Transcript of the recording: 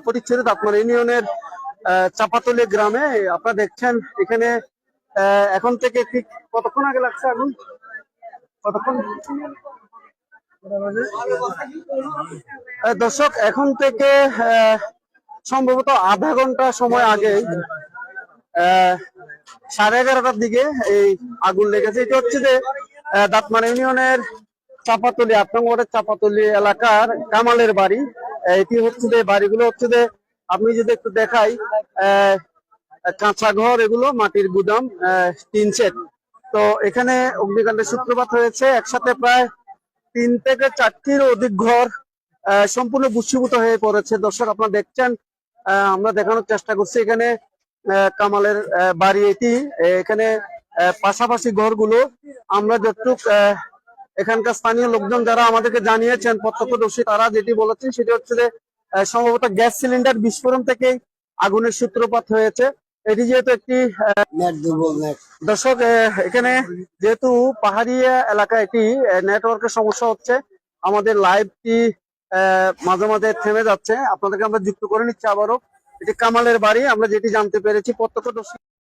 ফটিকছড়ি দাঁতমারা ইউনিয়নের চাপাতলি গ্রামে। আপনারা দেখছেন এখানে এখন থেকে ঠিক কতক্ষণ আগে লাগছে আগুন? কতক্ষণ? দর্শক, এখন থেকে সম্ভবত আধা ঘন্টা সময় আগে 11:30টার দিকে এই আগুন লেগেছে। এটা হচ্ছে যে দাঁতমারা ইউনিয়নের চাপাতলি 8 নং ওয়ার্ডের চাপাতলি এলাকার কামালের বাড়ি। এটি হচ্ছে যে বাড়িগুলো হচ্ছে যে আপনি যদি একটু দেখাই, কাঁচা ঘর, এগুলো মাটির গুদাম, টিন শেড। তো এখানে অগ্নিকাণ্ডের সূত্রপাত হয়েছে। একসাথে প্রায় 3 থেকে 4টির অধিক ঘর সম্পূর্ণ ভূষীভূত হয়ে পড়েছে। দর্শক, আপনারা দেখছেন, আমরা দেখানোর চেষ্টা করছি এখানে কামালের বাড়ি এটি। এখানে পাশাপাশি ঘরগুলো আমরা যতটুক এখানকার স্থানীয় লোকজন যারা আমাদেরকে জানিয়েছেন, প্রত্যক্ষদর্শী, তারা যেটি বলেছেন সেটি হচ্ছে যে সম্ভবত গ্যাস সিলিন্ডার বিস্ফোরণ থেকে আগুনের সূত্রপাত হয়েছে। এটি যেহেতু একটি দর্শক, এখানে যেহেতু পাহাড়ি এলাকা, এটি নেটওয়ার্কের সমস্যা হচ্ছে, আমাদের লাইভটি মাঝে মাঝে থেমে যাচ্ছে। আপনাদেরকে আমরা যুক্ত করে নিচ্ছি আবারও। এটি কামালের বাড়ি, আমরা যেটি জানতে পেরেছি প্রত্যক্ষদর্শী।